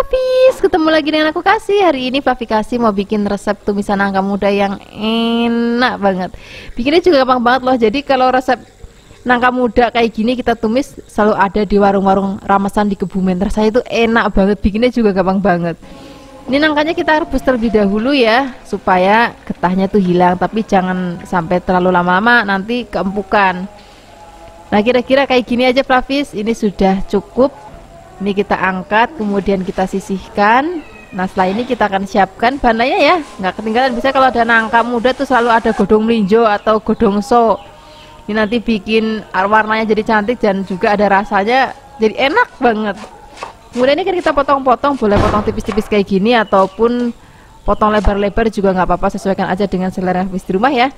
Fluffys, ketemu lagi dengan aku Kasih. Hari ini Fluffy Kasih mau bikin resep tumisan nangka muda yang enak banget. Bikinnya juga gampang banget loh. Jadi kalau resep nangka muda kayak gini kita tumis selalu ada di warung-warung ramesan di Kebumen. Rasanya itu enak banget. Bikinnya juga gampang banget. Ini nangkanya kita rebus terlebih dahulu ya, supaya getahnya tuh hilang. Tapi jangan sampai terlalu lama-lama, nanti keempukan. Nah kira-kira kayak gini aja Fluffys. Ini sudah cukup. Ini kita angkat, kemudian kita sisihkan. Nah setelah ini kita akan siapkan bahannya ya, nggak ketinggalan. Bisa kalau ada nangka muda tuh selalu ada godong melinjo atau godong so. Ini nanti bikin warnanya jadi cantik dan juga ada rasanya jadi enak banget. Kemudian ini kan kita potong-potong, boleh potong tipis-tipis kayak gini ataupun potong lebar-lebar juga nggak apa-apa, sesuaikan aja dengan selera di rumah ya.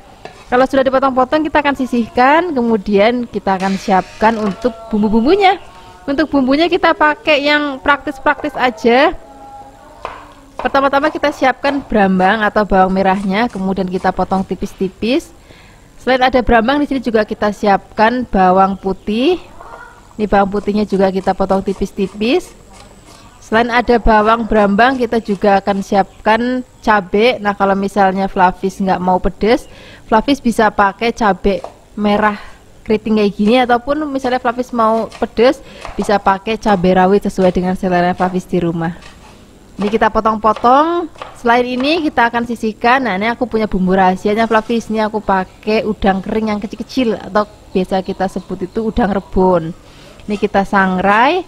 Kalau sudah dipotong-potong kita akan sisihkan, kemudian kita akan siapkan untuk bumbu-bumbunya. Untuk bumbunya kita pakai yang praktis-praktis aja. Pertama-tama kita siapkan brambang atau bawang merahnya, kemudian kita potong tipis-tipis. Selain ada brambang, di sini juga kita siapkan bawang putih. Ini bawang putihnya juga kita potong tipis-tipis. Selain ada bawang brambang, kita juga akan siapkan cabai. Nah, kalau misalnya Fluffys nggak mau pedes, Fluffys bisa pakai cabai merah keriting kayak gini, ataupun misalnya Fluffys mau pedes bisa pakai cabai rawit sesuai dengan selera Fluffys di rumah. Ini kita potong-potong. Selain ini kita akan sisihkan. Nah ini aku punya bumbu rahasianya Fluffys. Ini aku pakai udang kering yang kecil-kecil atau biasa kita sebut itu udang rebon. Ini kita sangrai.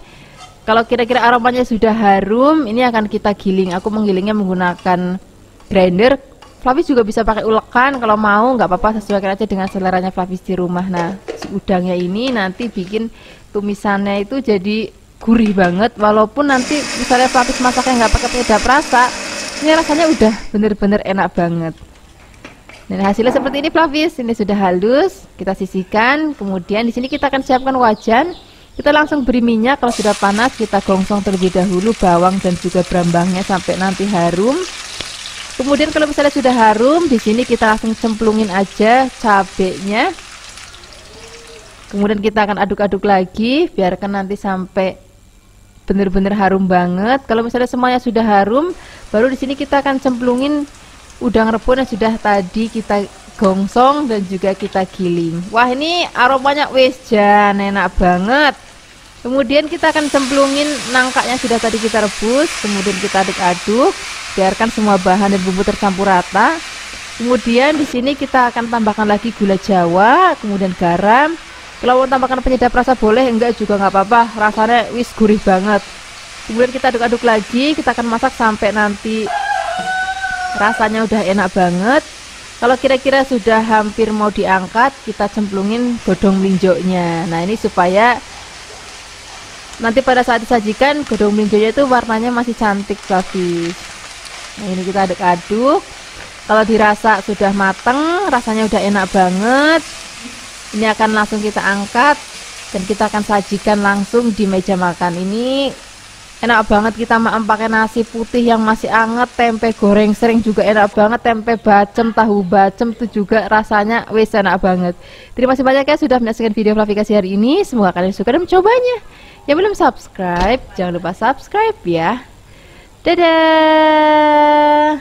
Kalau kira-kira aromanya sudah harum, ini akan kita giling. Aku menggilingnya menggunakan grinder. Fluffys juga bisa pakai ulekan kalau mau, nggak apa-apa, sesuaikan aja dengan seleranya Fluffys di rumah. Nah si udangnya ini nanti bikin tumisannya itu jadi gurih banget, walaupun nanti misalnya Fluffys masaknya nggak pakai penyedap rasa, ini rasanya udah bener-bener enak banget. Dan hasilnya seperti ini Fluffys. Ini sudah halus, kita sisihkan. Kemudian di sini kita akan siapkan wajan. Kita langsung beri minyak. Kalau sudah panas kita gongsong terlebih dahulu bawang dan juga brambangnya sampai nanti harum. Kemudian kalau misalnya sudah harum, di sini kita langsung cemplungin aja cabenya. Kemudian kita akan aduk-aduk lagi, biarkan nanti sampai bener-bener harum banget. Kalau misalnya semuanya sudah harum, baru di sini kita akan cemplungin udang rebon yang sudah tadi kita gongsong dan juga kita giling. Wah ini aromanya wis jan enak banget. Kemudian kita akan cemplungin nangkanya sudah tadi kita rebus, kemudian kita aduk-aduk, biarkan semua bahan dan bumbu tercampur rata. Kemudian di sini kita akan tambahkan lagi gula Jawa, kemudian garam. Kalau mau tambahkan penyedap rasa boleh, enggak juga nggak apa-apa, rasanya wis gurih banget. Kemudian kita aduk-aduk lagi, kita akan masak sampai nanti rasanya udah enak banget. Kalau kira-kira sudah hampir mau diangkat, kita cemplungin godong melinjonya. Nah ini supaya nanti pada saat disajikan godong melinjonya itu warnanya masih cantik Fluffys. Nah ini kita aduk-aduk. Kalau dirasa sudah mateng, rasanya udah enak banget. Ini akan langsung kita angkat dan kita akan sajikan langsung di meja makan. Ini enak banget, kita makan pakai nasi putih yang masih anget, tempe goreng sering juga enak banget, tempe bacem, tahu bacem itu juga rasanya wis enak banget. Terima kasih banyak ya sudah menyaksikan video Fluffy Kasih hari ini. Semoga kalian suka dan mencobanya. Yang belum subscribe, jangan lupa subscribe ya. Dadah.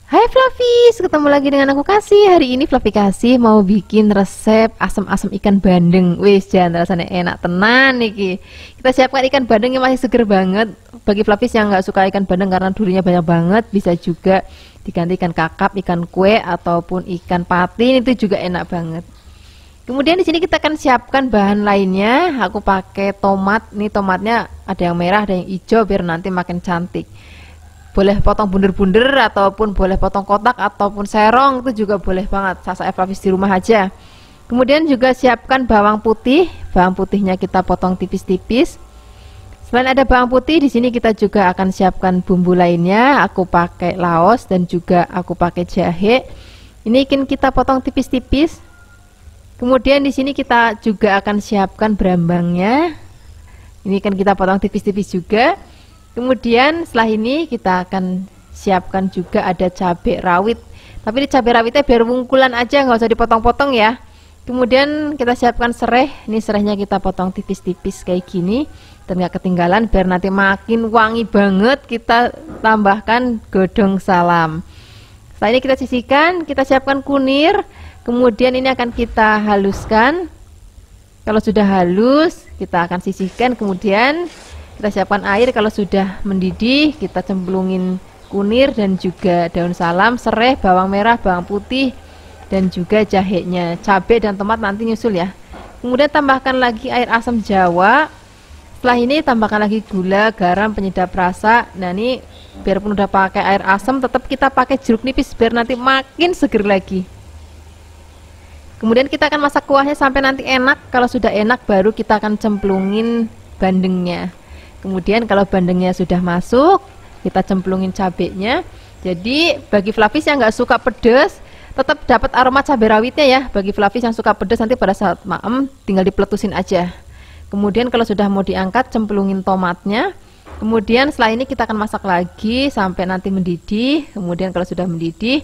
Hai Fluffys, ketemu lagi dengan aku Kasih. Hari ini Fluffy Kasih mau bikin resep asam-asam ikan bandeng. Wis jan rasanya enak tenan niki. Kita siapkan ikan bandeng yang masih seger banget. Bagi Fluffys yang nggak suka ikan bandeng karena durinya banyak banget, bisa juga diganti ikan kakap, ikan kue ataupun ikan patin, itu juga enak banget. Kemudian di sini kita akan siapkan bahan lainnya. Aku pakai tomat. Ini tomatnya ada yang merah, ada yang hijau biar nanti makin cantik. Boleh potong bunder-bunder ataupun boleh potong kotak ataupun serong, itu juga boleh banget. Saya Fluffys di rumah aja. Kemudian juga siapkan bawang putih. Bawang putihnya kita potong tipis-tipis. Selain ada bawang putih, di sini kita juga akan siapkan bumbu lainnya. Aku pakai laos dan juga aku pakai jahe. Ini akan kita potong tipis-tipis. Kemudian di sini kita juga akan siapkan brambangnya. Ini kan kita potong tipis-tipis juga. Kemudian setelah ini kita akan siapkan juga ada cabai rawit. Tapi ini cabai rawitnya biar wungkulan aja, nggak usah dipotong-potong ya. Kemudian kita siapkan serai. Ini serainya kita potong tipis-tipis kayak gini dan gak ketinggalan, biar nanti makin wangi banget. Kita tambahkan godong salam. Setelah ini kita sisihkan, kita siapkan kunir. Kemudian ini akan kita haluskan. Kalau sudah halus, kita akan sisihkan. Kemudian kita siapkan air. Kalau sudah mendidih, kita cemplungin kunir dan juga daun salam, serai, bawang merah, bawang putih, dan juga jahenya. Cabai dan tomat nanti nyusul ya. Kemudian tambahkan lagi air asam jawa. Setelah ini tambahkan lagi gula, garam, penyedap rasa. Nah ini biarpun udah pakai air asam, tetap kita pakai jeruk nipis biar nanti makin seger lagi. Kemudian kita akan masak kuahnya sampai nanti enak. Kalau sudah enak baru kita akan cemplungin bandengnya. Kemudian kalau bandengnya sudah masuk, kita cemplungin cabenya. Jadi bagi Flavis yang nggak suka pedas, tetap dapat aroma cabai rawitnya ya. Bagi Flavis yang suka pedas, nanti pada saat maem tinggal dipeletusin aja. Kemudian kalau sudah mau diangkat, cemplungin tomatnya. Kemudian setelah ini kita akan masak lagi sampai nanti mendidih. Kemudian kalau sudah mendidih,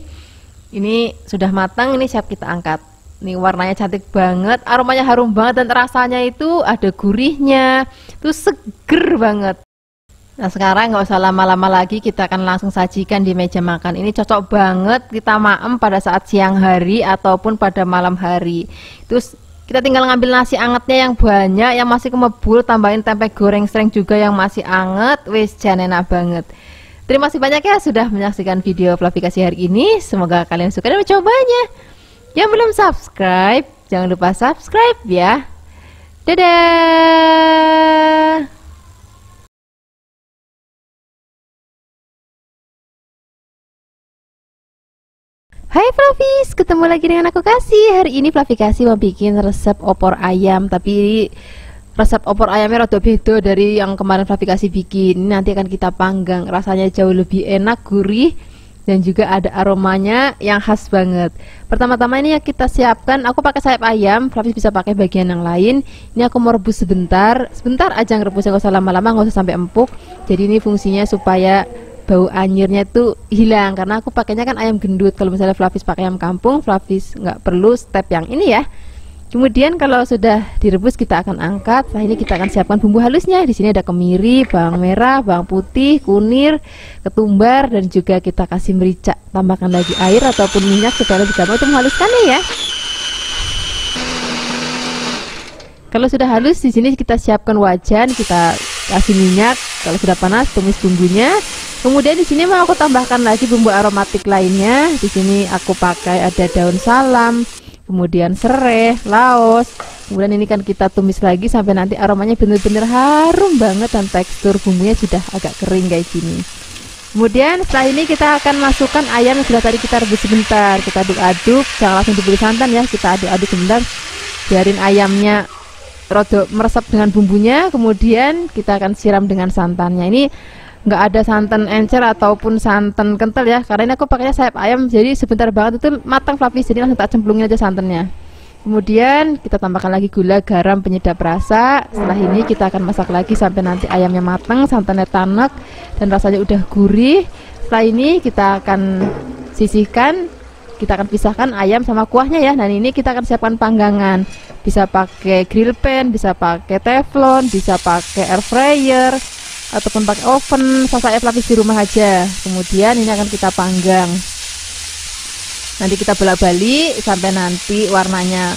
ini sudah matang, ini siap kita angkat. Ini warnanya cantik banget, aromanya harum banget, dan rasanya itu ada gurihnya, itu seger banget. Nah sekarang nggak usah lama-lama lagi, kita akan langsung sajikan di meja makan. Ini cocok banget kita maem pada saat siang hari ataupun pada malam hari. Terus kita tinggal ngambil nasi angetnya yang banyak, yang masih kemebul, tambahin tempe goreng sreng juga yang masih anget, wis jan enak banget. Terima kasih banyak ya sudah menyaksikan video Flavikasi hari ini. Semoga kalian suka dan mencobanya. Yang belum subscribe, jangan lupa subscribe ya. Dadah. Hai Flavis, ketemu lagi dengan aku Kasih. Hari ini Flavikasi mau bikin resep opor ayam, tapi resep opor ayamnya rada beda dari yang kemarin Flavikasi bikin. Ini nanti akan kita panggang, rasanya jauh lebih enak, gurih, dan juga ada aromanya yang khas banget. Pertama-tama ini yang kita siapkan, aku pakai sayap ayam, Flavis bisa pakai bagian yang lain. Ini aku mau rebus sebentar aja ngerebusnya, nggak usah lama-lama, nggak usah sampai empuk. Jadi ini fungsinya supaya bau anyirnya tuh hilang, karena aku pakainya kan ayam gendut. Kalau misalnya Flavis pakai ayam kampung, Flavis nggak perlu step yang ini ya. Kemudian kalau sudah direbus kita akan angkat. Nah ini kita akan siapkan bumbu halusnya. Di sini ada kemiri, bawang merah, bawang putih, kunir, ketumbar, dan juga kita kasih merica. Tambahkan lagi air ataupun minyak supaya lebih gampang untuk menghaluskannya ya. Kalau sudah halus, di sini kita siapkan wajan, kita kasih minyak. Kalau sudah panas, tumis bumbunya. Kemudian di sini mau aku tambahkan lagi bumbu aromatik lainnya. Di sini aku pakai ada daun salam, kemudian serai, laos. Kemudian ini kan kita tumis lagi sampai nanti aromanya benar-benar harum banget dan tekstur bumbunya sudah agak kering kayak gini. Kemudian setelah ini kita akan masukkan ayam yang sudah tadi kita rebus sebentar. Kita aduk-aduk, jangan langsung diberi santan ya. Kita aduk-aduk sebentar, biarin ayamnya rada meresap dengan bumbunya. Kemudian kita akan siram dengan santannya. Ini nggak ada santan encer ataupun santan kental ya, karena ini aku pakainya sayap ayam, jadi sebentar banget itu matang Flavis, jadi langsung tak cemplungin aja santannya. Kemudian kita tambahkan lagi gula, garam, penyedap rasa. Setelah ini kita akan masak lagi sampai nanti ayamnya matang, santannya tanek, dan rasanya udah gurih. Setelah ini kita akan sisihkan, kita akan pisahkan ayam sama kuahnya ya. Dan ini kita akan siapkan panggangan, bisa pakai grill pan, bisa pakai teflon, bisa pakai air fryer, ataupun pakai oven, saya Flavis di rumah aja. Kemudian ini akan kita panggang. Nanti kita bolak-balik sampai nanti warnanya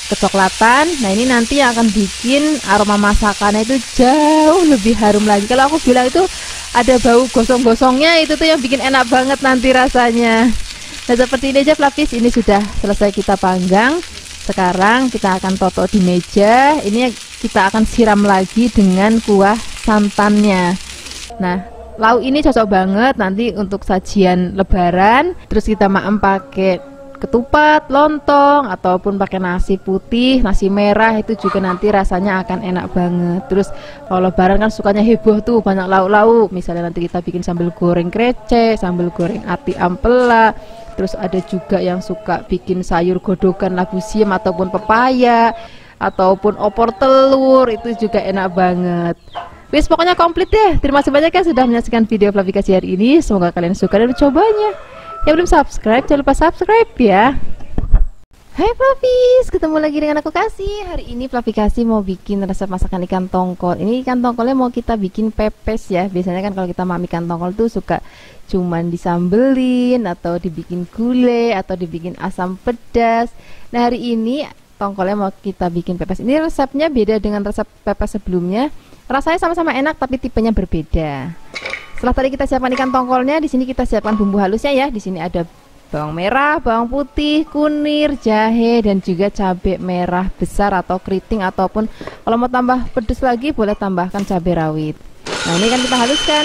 kecoklatan. Nah ini nanti yang akan bikin aroma masakannya itu jauh lebih harum lagi. Kalau aku bilang itu ada bau gosong-gosongnya, itu tuh yang bikin enak banget nanti rasanya. Nah seperti ini aja Flavis, ini sudah selesai kita panggang. Sekarang kita akan toto di meja. Ini kita akan siram lagi dengan kuah santannya. Nah, lauk ini cocok banget nanti untuk sajian lebaran. Terus kita maem pakai ketupat, lontong, ataupun pakai nasi putih, nasi merah, itu juga nanti rasanya akan enak banget. Terus kalau lebaran kan sukanya heboh tuh, banyak lauk-lauk. Misalnya nanti kita bikin sambal goreng krecek, sambal goreng ati ampela. Terus ada juga yang suka bikin sayur godokan labu siam ataupun pepaya, ataupun opor telur, itu juga enak banget. Wis pokoknya komplit deh. Terima kasih banyak ya sudah menyaksikan video Flavikasi hari ini. Semoga kalian suka dan mencobanya. Yang belum subscribe, jangan lupa subscribe ya. Hai Flavis, ketemu lagi dengan aku Kasih. Hari ini Flavi Kasih mau bikin resep masakan ikan tongkol. Ini ikan tongkolnya mau kita bikin pepes ya. Biasanya kan kalau kita makan ikan tongkol tuh suka cuman disambelin atau dibikin gulai atau dibikin asam pedas. Nah hari ini tongkolnya mau kita bikin pepes. Ini resepnya beda dengan resep pepes sebelumnya. Rasanya sama-sama enak tapi tipenya berbeda. Setelah tadi kita siapkan ikan tongkolnya, di sini kita siapkan bumbu halusnya ya. Di sini ada bawang merah, bawang putih, kunir, jahe, dan juga cabai merah besar atau keriting, ataupun kalau mau tambah pedas lagi boleh tambahkan cabai rawit. Nah ini kan kita haluskan.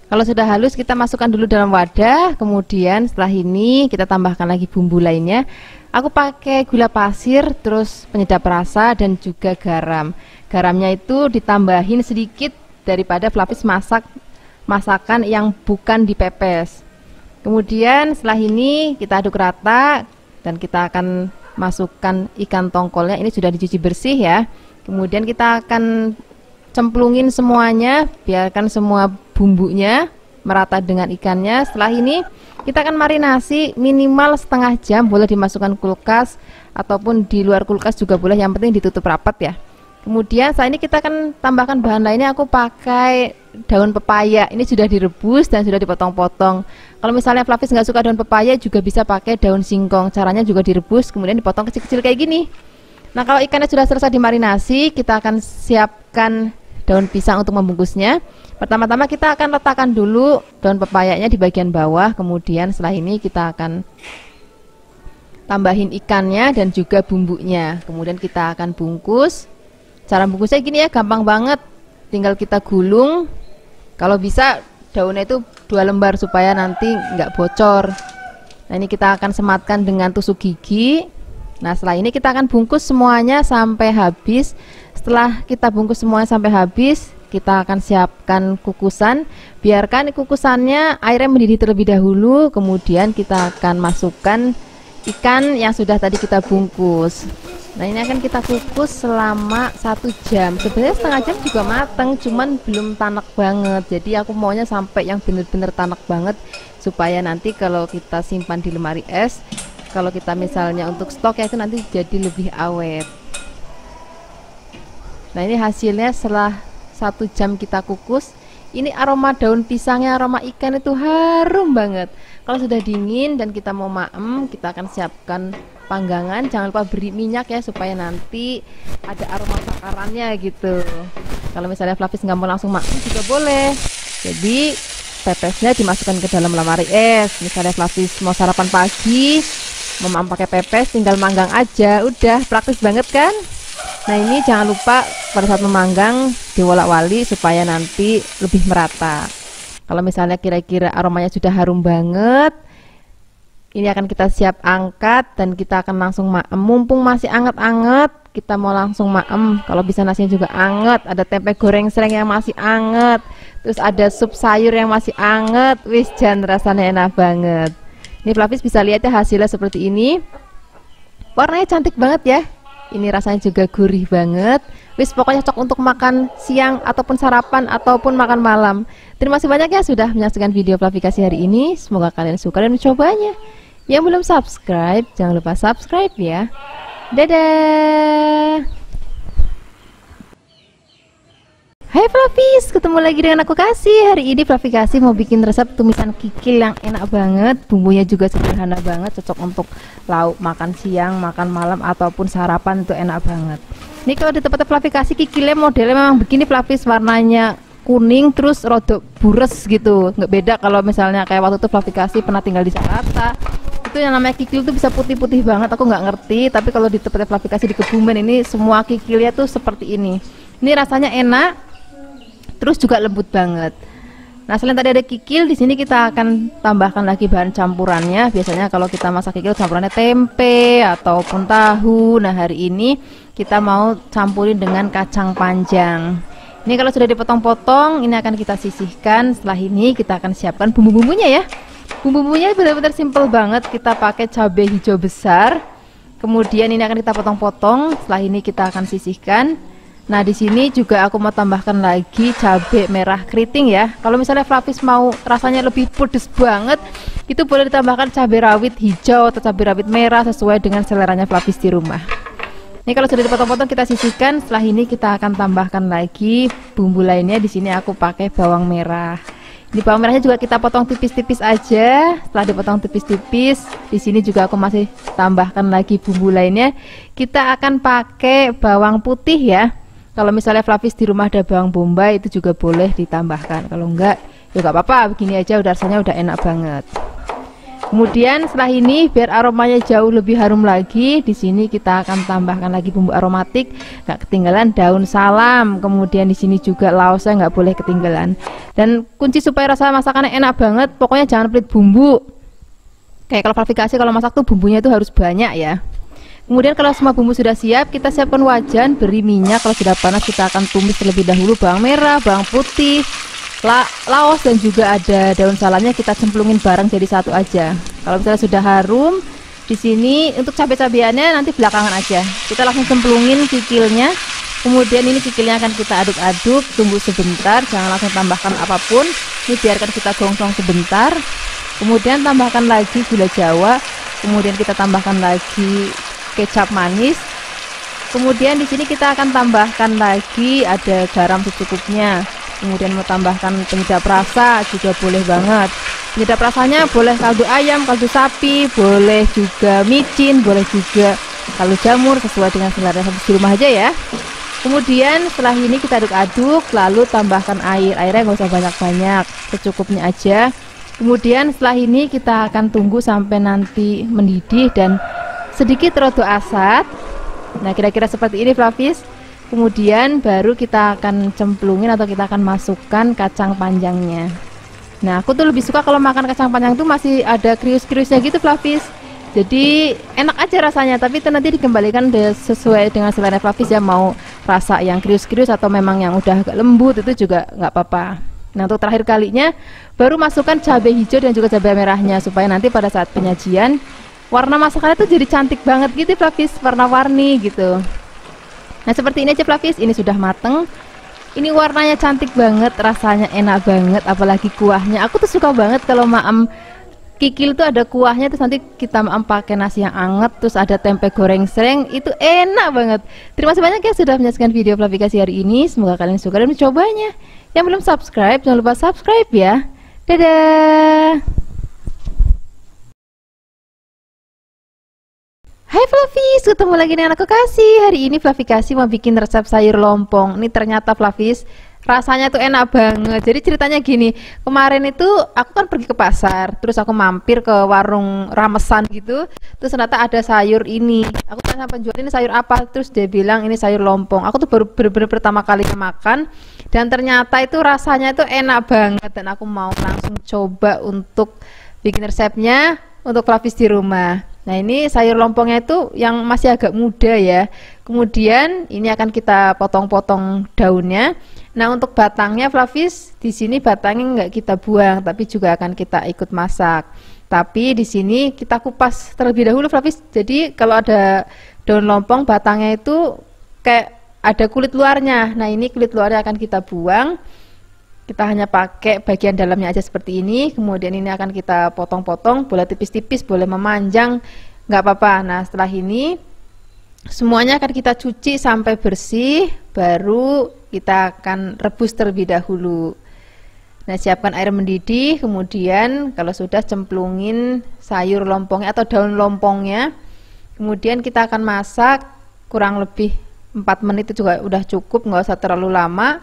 Kalau sudah halus kita masukkan dulu dalam wadah. Kemudian setelah ini kita tambahkan lagi bumbu lainnya. Aku pakai gula pasir, terus penyedap rasa, dan juga garam. Garamnya itu ditambahin sedikit daripada Flavis masakan yang bukan dipepes. Kemudian setelah ini kita aduk rata dan kita akan masukkan ikan tongkolnya. Ini sudah dicuci bersih ya. Kemudian kita akan cemplungin semuanya, biarkan semua bumbunya merata dengan ikannya. Setelah ini kita akan marinasi minimal setengah jam. Boleh dimasukkan kulkas ataupun di luar kulkas juga boleh, yang penting ditutup rapat ya. Kemudian saat ini kita akan tambahkan bahan lainnya. Aku pakai daun pepaya. Ini sudah direbus dan sudah dipotong-potong. Kalau misalnya Flavis nggak suka daun pepaya, juga bisa pakai daun singkong. Caranya juga direbus kemudian dipotong kecil-kecil kayak gini. Nah kalau ikannya sudah selesai dimarinasi, kita akan siapkan daun pisang untuk membungkusnya. Pertama-tama kita akan letakkan dulu daun pepayanya di bagian bawah. Kemudian setelah ini kita akan tambahin ikannya dan juga bumbunya. Kemudian kita akan bungkus. Cara bungkusnya gini ya, gampang banget. Tinggal kita gulung. Kalau bisa daunnya itu 2 lembar supaya nanti nggak bocor. Nah ini kita akan sematkan dengan tusuk gigi. Nah setelah ini kita akan bungkus semuanya sampai habis. Setelah kita bungkus semuanya sampai habis, kita akan siapkan kukusan. Biarkan kukusannya airnya mendidih terlebih dahulu. Kemudian kita akan masukkan ikan yang sudah tadi kita bungkus. Nah ini akan kita kukus selama 1 jam. Sebenarnya setengah jam juga mateng, cuman belum tanak banget. Jadi aku maunya sampai yang bener-bener tanak banget, supaya nanti kalau kita simpan di lemari es, kalau kita misalnya untuk stok ya, itu nanti jadi lebih awet. Nah ini hasilnya setelah 1 jam kita kukus. Ini aroma daun pisangnya, aroma ikan itu harum banget. Kalau sudah dingin dan kita mau maem, kita akan siapkan panggangan. Jangan lupa beri minyak ya, supaya nanti ada aroma bakarannya gitu. Kalau misalnya Flavis nggak mau langsung maem juga boleh. Jadi pepesnya dimasukkan ke dalam lemari es. Misalnya Flavis mau sarapan pagi, mau maem pakai pepes, tinggal manggang aja. Udah praktis banget kan? Nah ini jangan lupa pada saat memanggang diwolak-wali supaya nanti lebih merata. Kalau misalnya kira-kira aromanya sudah harum banget, ini akan kita siap angkat dan kita akan langsung maem. Mumpung masih anget-anget, kita mau langsung maem. Kalau bisa nasinya juga anget, ada tempe goreng sereng yang masih anget, terus ada sup sayur yang masih anget. Wis jan rasanya enak banget. Ini Flavis bisa lihat ya hasilnya seperti ini. Warnanya cantik banget ya. Ini rasanya juga gurih banget. Wis pokoknya cocok untuk makan siang ataupun sarapan ataupun makan malam. Terima kasih banyak ya sudah menyaksikan video Flavi Kasih hari ini. Semoga kalian suka dan mencobanya. Yang belum subscribe, jangan lupa subscribe ya. Dadah. Hai Flavis, ketemu lagi dengan aku Kasih. Hari ini Flavi Kasih mau bikin resep tumisan kikil yang enak banget. Bumbunya juga sederhana banget, cocok untuk lauk makan siang, makan malam ataupun sarapan, itu enak banget. Ini kalau di tempat Flavi Kasih kikilnya modelnya memang begini Flavis, warnanya kuning terus rodok bures gitu. Nggak beda kalau misalnya kayak waktu itu Flavi Kasih pernah tinggal di Jakarta. Itu yang namanya kikil tuh bisa putih-putih banget, aku nggak ngerti. Tapi kalau di tempat Flavi Kasih di Kebumen ini semua kikilnya tuh seperti ini. Ini rasanya enak. Terus juga lembut banget. Nah, selain tadi ada kikil, di sini kita akan tambahkan lagi bahan campurannya. Biasanya kalau kita masak kikil campurannya tempe ataupun tahu. Nah, hari ini kita mau campurin dengan kacang panjang. Ini kalau sudah dipotong-potong, ini akan kita sisihkan. Setelah ini kita akan siapkan bumbu-bumbunya ya. Bumbu-bumbunya benar-benar simple banget. Kita pakai cabai hijau besar. Kemudian ini akan kita potong-potong. Setelah ini kita akan sisihkan. Nah, di sini juga aku mau tambahkan lagi cabai merah keriting ya. Kalau misalnya Flavis mau rasanya lebih pedes banget, itu boleh ditambahkan cabai rawit hijau atau cabai rawit merah sesuai dengan seleranya Flavis di rumah. Ini kalau sudah dipotong-potong kita sisihkan. Setelah ini kita akan tambahkan lagi bumbu lainnya. Di sini aku pakai bawang merah. Di bawang merahnya juga kita potong tipis-tipis aja. Setelah dipotong tipis-tipis, di sini juga aku masih tambahkan lagi bumbu lainnya. Kita akan pakai bawang putih ya. Kalau misalnya Flavis di rumah ada bawang bombay, itu juga boleh ditambahkan. Kalau enggak, ya enggak apa-apa. Begini aja udah rasanya udah enak banget. Kemudian setelah ini biar aromanya jauh lebih harum lagi, di sini kita akan tambahkan lagi bumbu aromatik. Nggak ketinggalan daun salam. Kemudian di sini juga laosnya nggak boleh ketinggalan. Dan kunci supaya rasa masakannya enak banget, pokoknya jangan pelit bumbu. Kayak kalau Flavikasi kalau masak tuh bumbunya itu harus banyak ya. Kemudian kalau semua bumbu sudah siap, kita siapkan wajan, beri minyak. Kalau sudah panas kita akan tumis terlebih dahulu bawang merah, bawang putih, laos dan juga ada daun salamnya, kita cemplungin bareng jadi satu aja. Kalau misalnya sudah harum, di sini untuk cabai-cabiannya nanti belakangan aja. Kita langsung cemplungin kikilnya. Kemudian ini kikilnya akan kita aduk-aduk, tunggu sebentar, jangan langsung tambahkan apapun. Ini biarkan kita gongsong sebentar. Kemudian tambahkan lagi gula Jawa. Kemudian kita tambahkan lagi kecap manis. Kemudian di sini kita akan tambahkan lagi ada garam secukupnya. Kemudian mau tambahkan penyedap rasa juga boleh banget. Penyedap rasanya boleh kaldu ayam, kaldu sapi, boleh juga micin, boleh juga kaldu jamur sesuai dengan selera di rumah aja ya. Kemudian setelah ini kita aduk-aduk, lalu tambahkan air. Airnya nggak usah banyak-banyak, secukupnya aja. Kemudian setelah ini kita akan tunggu sampai nanti mendidih dan sedikit rodo asat. Nah, kira-kira seperti ini Flavis. Kemudian baru kita akan cemplungin atau kita akan masukkan kacang panjangnya. Nah, aku tuh lebih suka kalau makan kacang panjang tuh masih ada krius-kriusnya gitu Flavis. Jadi enak aja rasanya, tapi itu nanti dikembalikan sesuai dengan selera Flavis ya, mau rasa yang krius-krius atau memang yang udah agak lembut itu juga nggak apa-apa. Nah, untuk terakhir kalinya baru masukkan cabai hijau dan juga cabai merahnya supaya nanti pada saat penyajian warna masakannya tuh jadi cantik banget gitu Flavis, warna-warni gitu. Nah, seperti ini aja Flavis, ini sudah mateng. Ini warnanya cantik banget, rasanya enak banget, apalagi kuahnya. Aku tuh suka banget kalau maem kikil tuh ada kuahnya, terus nanti kita maem pakai nasi yang anget, terus ada tempe goreng sereng, itu enak banget. Terima kasih banyak ya sudah menyaksikan video Flavikasi hari ini. Semoga kalian suka dan mencobanya. Yang belum subscribe, jangan lupa subscribe ya. Dadah. Hai Flavis, ketemu lagi dengan aku Kasih. Hari ini Flavikasi mau bikin resep sayur lompong. Ini ternyata Flavis, rasanya tuh enak banget. Jadi ceritanya gini, kemarin itu aku kan pergi ke pasar, terus aku mampir ke warung ramesan gitu. Terus ternyata ada sayur ini. Aku tanya sama penjual, ini sayur apa? Terus dia bilang ini sayur lompong. Aku tuh baru bener-bener pertama kali makan, dan ternyata itu rasanya itu enak banget. Dan aku mau langsung coba untuk bikin resepnya untuk Flavis di rumah. Nah, ini sayur lompongnya itu yang masih agak muda ya. Kemudian ini akan kita potong-potong daunnya. Nah, untuk batangnya Flavis, di sini batangnya nggak kita buang, tapi juga akan kita ikut masak. Tapi di sini kita kupas terlebih dahulu Flavis. Jadi kalau ada daun lompong batangnya itu kayak ada kulit luarnya. Nah, ini kulit luarnya akan kita buang. Kita hanya pakai bagian dalamnya aja seperti ini. Kemudian ini akan kita potong-potong, boleh tipis-tipis, boleh memanjang, nggak apa-apa. Nah, setelah ini semuanya akan kita cuci sampai bersih, baru kita akan rebus terlebih dahulu. Nah, siapkan air mendidih, kemudian kalau sudah cemplungin sayur lompongnya atau daun lompongnya. Kemudian kita akan masak kurang lebih 4 menit itu juga udah cukup, nggak usah terlalu lama.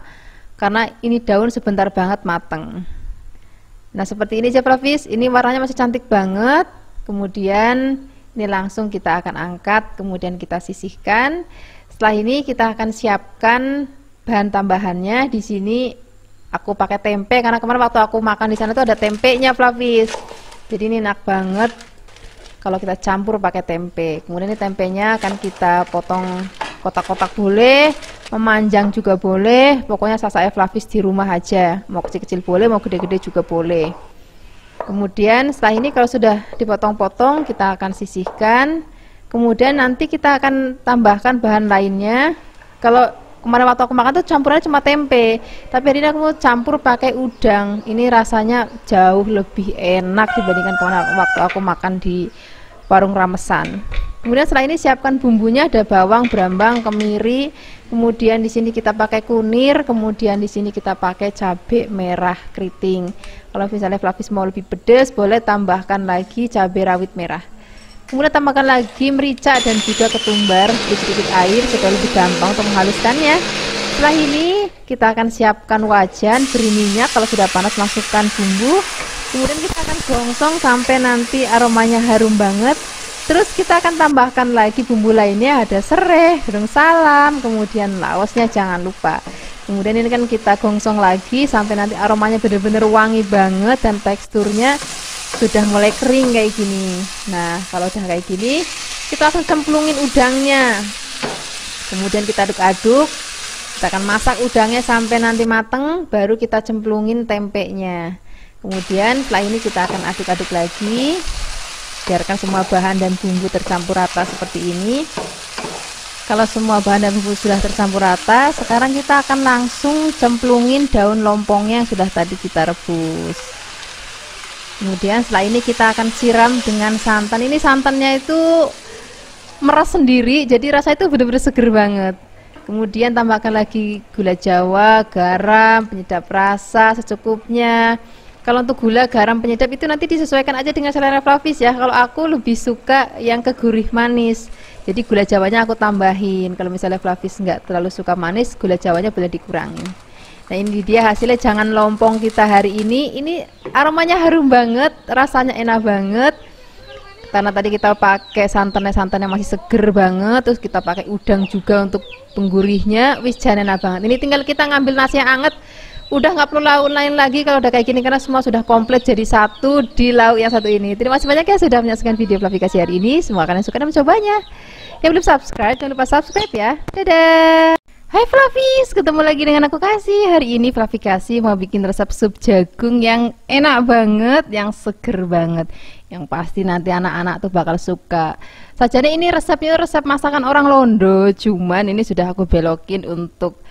Karena ini daun sebentar banget mateng. Nah, seperti ini aja Flavis, ini warnanya masih cantik banget. Kemudian ini langsung kita akan angkat, kemudian kita sisihkan. Setelah ini kita akan siapkan bahan tambahannya. Di sini aku pakai tempe karena kemarin waktu aku makan di sana tuh ada tempenya Flavis. Jadi ini enak banget kalau kita campur pakai tempe. Kemudian ini tempenya akan kita potong kotak-kotak boleh, memanjang juga boleh, pokoknya saya Flavis di rumah aja, mau kecil-kecil boleh, mau gede-gede juga boleh. Kemudian setelah ini kalau sudah dipotong-potong, kita akan sisihkan. Kemudian nanti kita akan tambahkan bahan lainnya. Kalau kemarin waktu aku makan tuh campurannya cuma tempe, tapi hari ini aku mau campur pakai udang. Ini rasanya jauh lebih enak dibandingkan kemarin waktu aku makan di warung ramesan. Kemudian setelah ini siapkan bumbunya, ada bawang, brambang, kemiri, kemudian di sini kita pakai kunir, kemudian di sini kita pakai cabai merah keriting. Kalau misalnya Flavis mau lebih pedas, boleh tambahkan lagi cabai rawit merah. Kemudian tambahkan lagi merica dan juga ketumbar, sedikit air supaya lebih gampang untuk menghaluskannya. Setelah ini kita akan siapkan wajan, beri minyak, kalau sudah panas masukkan bumbu. Kemudian kita akan gongsong sampai nanti aromanya harum banget. Terus kita akan tambahkan lagi bumbu lainnya, ada serai, daun salam, kemudian laosnya jangan lupa. Kemudian ini kan kita gongsong lagi sampai nanti aromanya benar-benar wangi banget dan teksturnya sudah mulai kering kayak gini. Nah, kalau udah kayak gini, kita langsung cemplungin udangnya. Kemudian kita aduk-aduk. Kita akan masak udangnya sampai nanti mateng, baru kita cemplungin tempenya. Kemudian setelah ini kita akan aduk-aduk lagi. Biarkan semua bahan dan bumbu tercampur rata seperti ini. Kalau semua bahan dan bumbu sudah tercampur rata, sekarang kita akan langsung cemplungin daun lompongnya yang sudah tadi kita rebus. Kemudian setelah ini kita akan siram dengan santan. Ini santannya itu meres sendiri, jadi rasanya itu benar-benar seger banget. Kemudian tambahkan lagi gula jawa, garam, penyedap rasa secukupnya. Kalau untuk gula, garam, penyedap itu nanti disesuaikan aja dengan selera Flavis ya. Kalau aku lebih suka yang ke gurih manis, jadi gula jawanya aku tambahin. Kalau misalnya Flavis nggak terlalu suka manis, gula jawanya boleh dikurangin. Nah, ini dia hasilnya jangan lompong kita hari ini. Ini aromanya harum banget, rasanya enak banget. Karena tadi kita pakai santannya masih seger banget, terus kita pakai udang juga untuk penggurihnya. Wis jan enak banget. Ini tinggal kita ngambil nasi yang anget. Udah nggak perlu lauk lain lagi kalau udah kayak gini, karena semua sudah komplit jadi satu di lauk yang satu ini. Terima kasih banyak ya sudah menyaksikan video Flavikasi hari ini. Semoga kalian suka dan mencobanya. Yang belum subscribe, jangan lupa subscribe ya. Dadah. Hai Flavis, ketemu lagi dengan aku Kasih. Hari ini Flavikasi mau bikin resep sup jagung yang enak banget, yang seger banget, yang pasti nanti anak-anak tuh bakal suka. Sajane ini resepnya resep masakan orang Londo, cuman ini sudah aku belokin untuk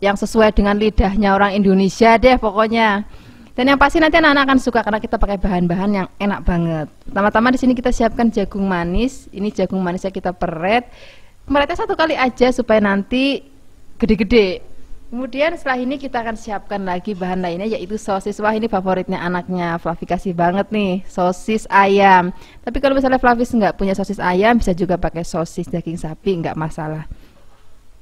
yang sesuai dengan lidahnya orang Indonesia deh pokoknya. Dan yang pasti nanti anak-anak akan suka karena kita pakai bahan-bahan yang enak banget. Pertama-tama di sini kita siapkan jagung manis. Ini jagung manisnya kita peret. Meretnya satu kali aja supaya nanti gede-gede. Kemudian setelah ini kita akan siapkan lagi bahan lainnya, yaitu sosis. Wah, ini favoritnya anaknya Flavikasi banget nih, sosis ayam. Tapi kalau misalnya Flavis nggak punya sosis ayam, bisa juga pakai sosis daging sapi, nggak masalah.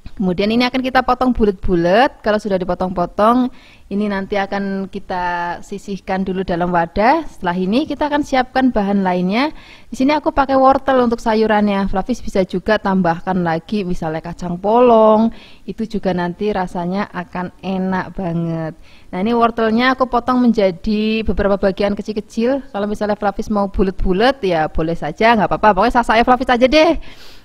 Kemudian ini akan kita potong bulat-bulat. Kalau sudah dipotong-potong, ini nanti akan kita sisihkan dulu dalam wadah. Setelah ini kita akan siapkan bahan lainnya. Di sini aku pakai wortel untuk sayurannya. Flavis bisa juga tambahkan lagi misalnya kacang polong. Itu juga nanti rasanya akan enak banget. Nah, ini wortelnya aku potong menjadi beberapa bagian kecil-kecil. Kalau misalnya Flavis mau bulat-bulat ya boleh saja, nggak apa-apa. Pokoknya saya Flavis aja deh.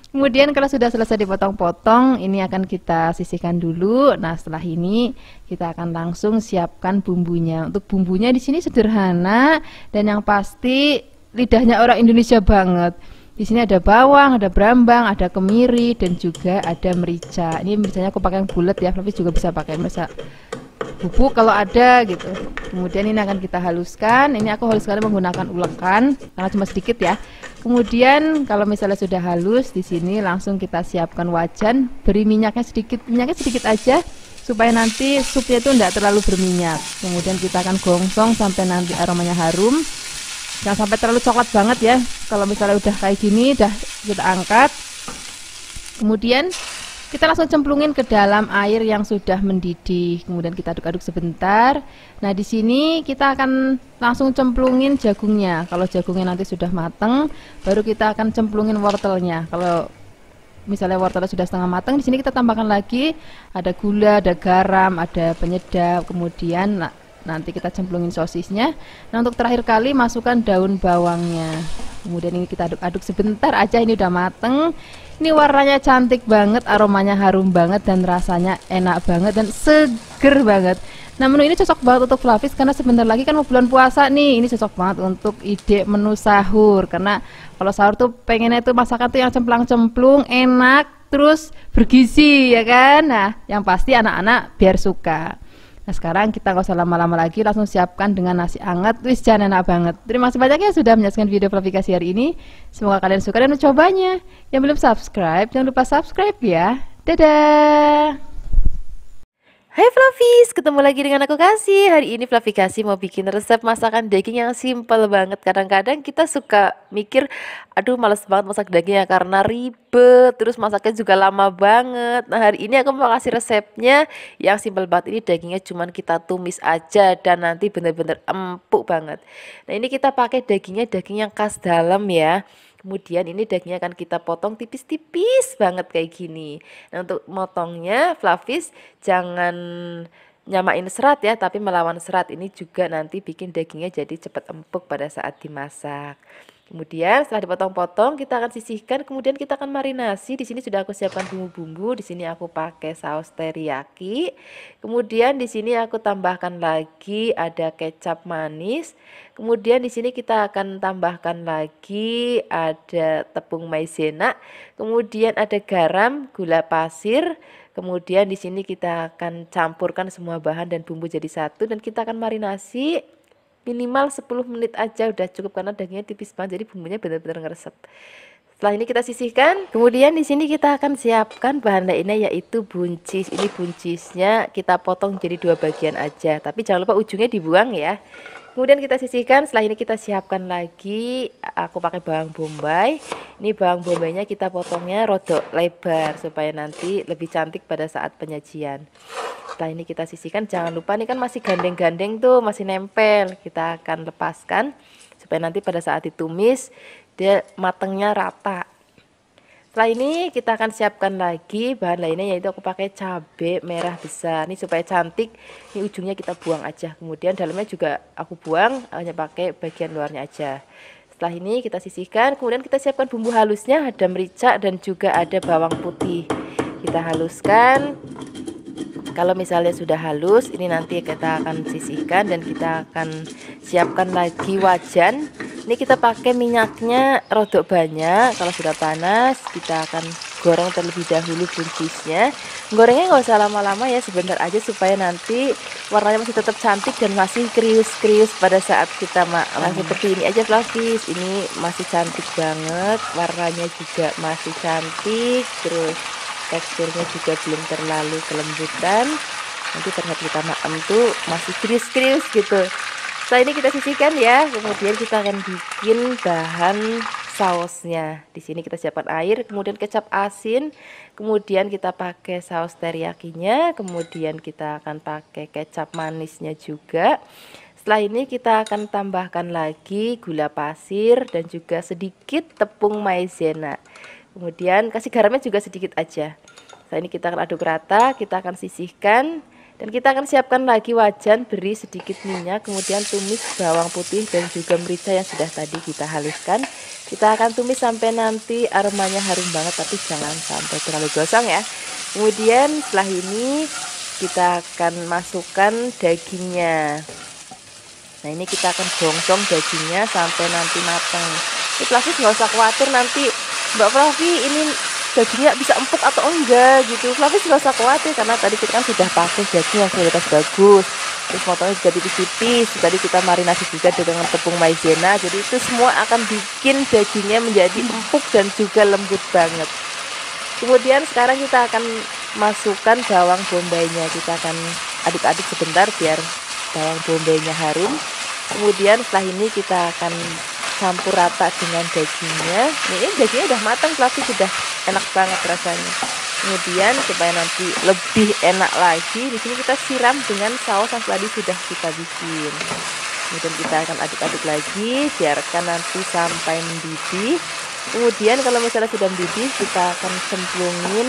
Kemudian kalau sudah selesai dipotong-potong, ini akan kita sisihkan dulu. Nah, setelah ini kita akan langsung siapkan bumbunya. Untuk bumbunya di sini sederhana dan yang pasti lidahnya orang Indonesia banget. Di sini ada bawang, ada brambang, ada kemiri dan juga ada merica. Ini mericanya aku pakai yang bulat ya, tapi juga bisa pakai merica bubuk kalau ada gitu. Kemudian ini akan kita haluskan. Ini aku haluskan menggunakan ulekan karena cuma sedikit ya. Kemudian kalau misalnya sudah halus, di sini langsung kita siapkan wajan. Beri minyaknya sedikit aja supaya nanti supnya itu tidak terlalu berminyak. Kemudian kita akan gongsong sampai nanti aromanya harum. Jangan sampai terlalu coklat banget ya. Kalau misalnya udah kayak gini, udah kita angkat. Kemudian kita langsung cemplungin ke dalam air yang sudah mendidih. Kemudian kita aduk-aduk sebentar. Nah, di sini kita akan langsung cemplungin jagungnya. Kalau jagungnya nanti sudah mateng, baru kita akan cemplungin wortelnya. Kalau misalnya wortelnya sudah setengah mateng, di sini kita tambahkan lagi ada gula, ada garam, ada penyedap. Kemudian nanti kita cemplungin sosisnya. Nah, untuk terakhir kali masukkan daun bawangnya. Kemudian ini kita aduk-aduk sebentar aja, ini udah mateng. Ini warnanya cantik banget, aromanya harum banget dan rasanya enak banget dan seger banget. Nah, menu ini cocok banget untuk Flavis karena sebentar lagi kan mau bulan puasa nih. Ini cocok banget untuk ide menu sahur karena kalau sahur tuh pengennya tuh masakan tuh yang cemplang-cemplung, enak, terus bergizi ya kan. Nah, yang pasti anak-anak biar suka. Nah, sekarang kita nggak usah lama-lama lagi, langsung siapkan dengan nasi hangat. Wis, jangan enak banget. Terima kasih banyak ya sudah menyaksikan video Flavikasi hari ini. Semoga kalian suka dan mencobanya. Yang belum subscribe, jangan lupa subscribe ya. Dadah. Hai Flavis, ketemu lagi dengan aku Kasih. Hari ini Flavikasi mau bikin resep masakan daging yang simple banget. Kadang-kadang kita suka mikir, aduh males banget masak dagingnya karena ribet, terus masaknya juga lama banget. Nah, hari ini aku mau kasih resepnya yang simple banget. Ini dagingnya cuman kita tumis aja dan nanti bener-bener empuk banget. Nah, ini kita pakai dagingnya daging yang khas dalam ya. Kemudian ini dagingnya akan kita potong tipis-tipis banget kayak gini. Nah, untuk motongnya Flavis jangan nyamain serat ya, tapi melawan serat. Ini juga nanti bikin dagingnya jadi cepat empuk pada saat dimasak. Kemudian setelah dipotong-potong kita akan sisihkan, kemudian kita akan marinasi. Di sini sudah aku siapkan bumbu-bumbu. Di sini aku pakai saus teriyaki. Kemudian di sini aku tambahkan lagi ada kecap manis. Kemudian di sini kita akan tambahkan lagi ada tepung maizena. Kemudian ada garam, gula pasir. Kemudian di sini kita akan campurkan semua bahan dan bumbu jadi satu dan kita akan marinasi minimal 10 menit aja udah cukup karena dagingnya tipis banget jadi bumbunya benar-benar ngeresep. Setelah ini kita sisihkan, kemudian di sini kita akan siapkan bahan lainnya yaitu buncis. Ini buncisnya kita potong jadi 2 bagian aja, tapi jangan lupa ujungnya dibuang ya. Kemudian kita sisihkan, setelah ini kita siapkan lagi, aku pakai bawang bombay. Ini bawang bombaynya kita potongnya rodok lebar supaya nanti lebih cantik pada saat penyajian. Setelah ini kita sisihkan, jangan lupa ini kan masih gandeng-gandeng tuh, masih nempel. Kita akan lepaskan supaya nanti pada saat ditumis dia matangnya rata. Setelah ini kita akan siapkan lagi bahan lainnya yaitu aku pakai cabai merah besar. Ini supaya cantik, ini ujungnya kita buang aja. Kemudian dalamnya juga aku buang, hanya pakai bagian luarnya aja. Setelah ini kita sisihkan, kemudian kita siapkan bumbu halusnya, ada merica dan juga ada bawang putih. Kita haluskan. Kalau misalnya sudah halus, ini nanti kita akan sisihkan dan kita akan siapkan lagi wajan. Ini kita pakai minyaknya rodok banyak. Kalau sudah panas, kita akan goreng terlebih dahulu buncisnya. Gorengnya nggak usah lama-lama ya, sebentar aja supaya nanti warnanya masih tetap cantik dan masih krius-krius pada saat kita makan. Nah, seperti ini aja Flavis. Ini masih cantik banget, warnanya juga masih cantik, terus teksturnya juga belum terlalu kelembutan. Nanti terlihat kita makan tuh masih krius-krius gitu. Setelah ini kita sisihkan ya. Kemudian kita akan bikin bahan sausnya. Di sini kita siapkan air, kemudian kecap asin, kemudian kita pakai saus teriyakinya, kemudian kita akan pakai kecap manisnya juga. Setelah ini kita akan tambahkan lagi gula pasir dan juga sedikit tepung maizena. Kemudian kasih garamnya juga sedikit aja. Setelah ini kita akan aduk rata, kita akan sisihkan dan kita akan siapkan lagi wajan, beri sedikit minyak, kemudian tumis bawang putih dan juga merica yang sudah tadi kita haluskan. Kita akan tumis sampai nanti aromanya harum banget, tapi jangan sampai terlalu gosong ya. Kemudian setelah ini kita akan masukkan dagingnya. Nah, ini kita akan gongsong dagingnya sampai nanti matang. Ini Flavis nggak usah khawatir nanti Mbak Flavi ini dagingnya bisa empuk atau enggak gitu. Flavis nggak usah khawatir karena tadi kita kan sudah pakai daging yang kualitas bagus. Terus potongnya juga tipis-tipis. Tadi kita marinasi juga dengan tepung maizena. Jadi itu semua akan bikin dagingnya menjadi empuk dan juga lembut banget. Kemudian sekarang kita akan masukkan bawang bombaynya. Kita akan aduk-aduk sebentar biar bawang bombaynya harum. Kemudian setelah ini kita akan campur rata dengan dagingnya. Ini dagingnya udah matang, tapi sudah enak banget rasanya. Kemudian supaya nanti lebih enak lagi, di sini kita siram dengan saus yang tadi sudah kita bikin. Kemudian kita akan aduk-aduk lagi, biarkan nanti sampai mendidih. Kemudian kalau misalnya sudah mendidih, kita akan cemplungin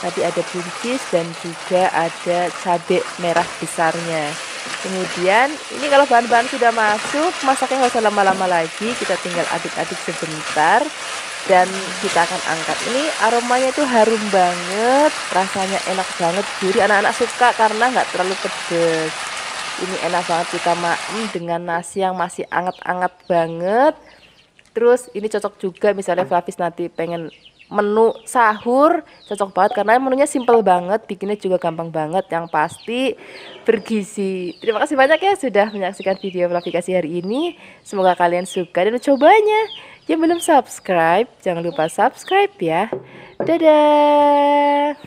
tadi ada buncis dan juga ada cabai merah besarnya. Kemudian ini kalau bahan-bahan sudah masuk, masaknya nggak usah lama-lama lagi, kita tinggal aduk-aduk sebentar dan kita akan angkat. Ini aromanya tuh harum banget, rasanya enak banget, gurih, anak-anak suka karena nggak terlalu pedes. Ini enak banget kita makan dengan nasi yang masih anget-anget banget. Terus ini cocok juga misalnya Flavis nanti pengen menu sahur cocok banget karena menunya simple banget, bikinnya juga gampang banget, yang pasti bergizi. Terima kasih banyak ya sudah menyaksikan video Fluffy Kasih hari ini. Semoga kalian suka dan cobanya. Yang belum subscribe, jangan lupa subscribe ya. Dadah.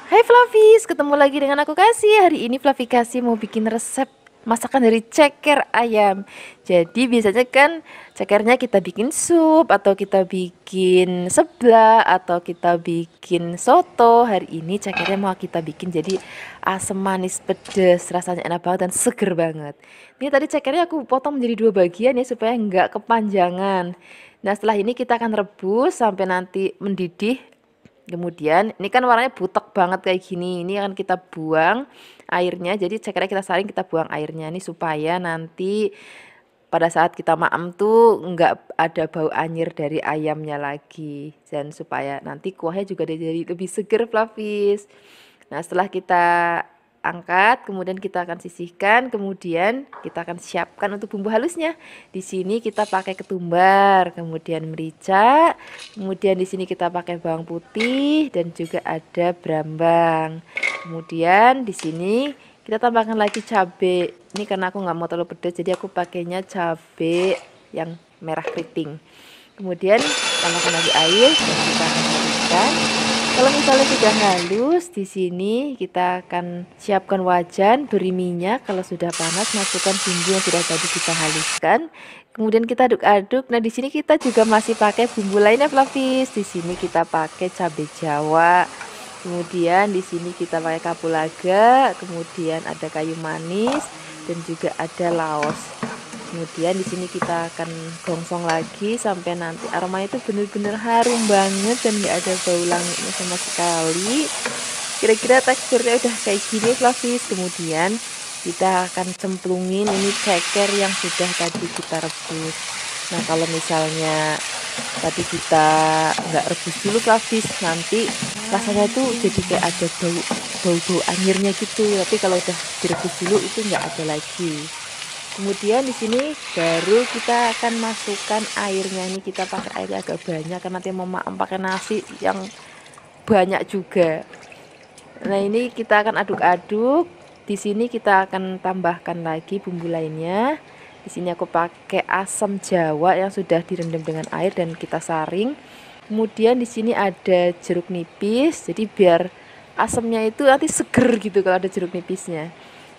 Hai Fluffies, ketemu lagi dengan aku Kasih. Hari ini Fluffy Kasih mau bikin resep masakan dari ceker ayam. Jadi biasanya kan cekernya kita bikin sup, atau kita bikin seblak, atau kita bikin soto. Hari ini cekernya mau kita bikin jadi asam manis pedas, rasanya enak banget dan seger banget. Ini tadi cekernya aku potong menjadi 2 bagian ya supaya nggak kepanjangan. Nah setelah ini kita akan rebus sampai nanti mendidih. Kemudian ini kan warnanya butek banget kayak gini, ini akan kita buang airnya. Jadi cekernya kita saring, kita buang airnya ini supaya nanti pada saat kita maem tuh nggak ada bau anyir dari ayamnya lagi, dan supaya nanti kuahnya juga jadi lebih seger Fluffies. Nah setelah kita angkat, kemudian kita akan sisihkan, kemudian kita akan siapkan untuk bumbu halusnya. Di sini kita pakai ketumbar, kemudian merica, kemudian di sini kita pakai bawang putih dan juga ada brambang. Kemudian di sini kita tambahkan lagi cabai. Ini karena aku nggak mau terlalu pedas, jadi aku pakainya cabai yang merah keriting. Kemudian tambahkan lagi air dan kita akan haluskan. Kalau misalnya sudah halus, di sini kita akan siapkan wajan, beri minyak. Kalau sudah panas, masukkan bumbu yang sudah tadi kita haluskan. Kemudian kita aduk-aduk. Nah, di sini kita juga masih pakai bumbu lainnya, Fluffies. Di sini kita pakai cabai Jawa. Kemudian di sini kita pakai kapulaga, kemudian ada kayu manis dan juga ada laos. Kemudian di sini kita akan gongsong lagi sampai nanti aromanya itu benar-benar harum banget dan nggak ada bau langitnya sama sekali. Kira-kira teksturnya udah kayak gini Fluffies. Kemudian kita akan cemplungin ini ceker yang sudah tadi kita rebus. Nah kalau misalnya tadi kita nggak rebus dulu Fluffies, nanti rasanya tuh jadi kayak ada bau anyirnya gitu. Tapi kalau udah direbus dulu itu nggak ada lagi. Kemudian di sini baru kita akan masukkan airnya. Ini kita pakai airnya agak banyak karena nanti mau maem pakai nasi yang banyak juga. Nah ini kita akan aduk-aduk. Di sini kita akan tambahkan lagi bumbu lainnya. Di sini aku pakai asam Jawa yang sudah direndam dengan air dan kita saring. Kemudian di sini ada jeruk nipis. Jadi biar asamnya itu nanti seger gitu kalau ada jeruk nipisnya.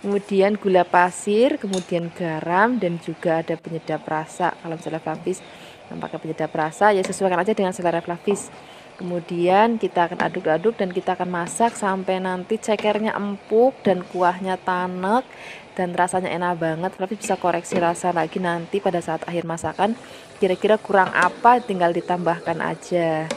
Kemudian gula pasir, kemudian garam dan juga ada penyedap rasa. Kalau misalnya Fluffies yang pakai penyedap rasa ya sesuaikan aja dengan selera Fluffies. Kemudian kita akan aduk-aduk dan kita akan masak sampai nanti cekernya empuk dan kuahnya tanek dan rasanya enak banget. Fluffies bisa koreksi rasa lagi nanti pada saat akhir masakan. Kira-kira kurang apa tinggal ditambahkan aja.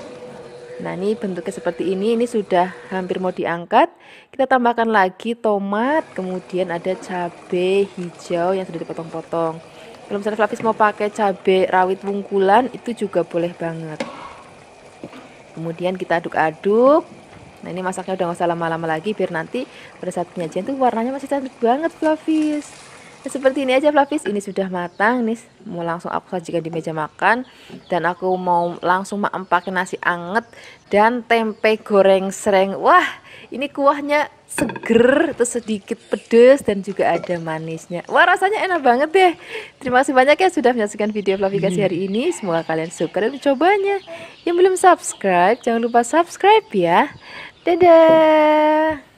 Nah ini bentuknya seperti ini sudah hampir mau diangkat. Kita tambahkan lagi tomat, kemudian ada cabai hijau yang sudah dipotong-potong. Kalau misalnya Fluffies mau pakai cabai rawit wungkulan itu juga boleh banget. Kemudian kita aduk-aduk. Nah ini masaknya udah gak usah lama-lama lagi biar nanti pada saat penyajian tuh warnanya masih cantik banget Fluffies. Nah, seperti ini aja Fluffies, ini sudah matang nih, mau langsung aku sajikan di meja makan. Dan aku mau langsung maem pakai nasi anget dan tempe goreng sereng. Wah ini kuahnya seger, terus sedikit pedas dan juga ada manisnya. Wah rasanya enak banget deh. Terima kasih banyak ya sudah menyaksikan video Fluffy Kasih hari ini. Semoga kalian suka dan mencobanya. Yang belum subscribe jangan lupa subscribe ya. Dadah.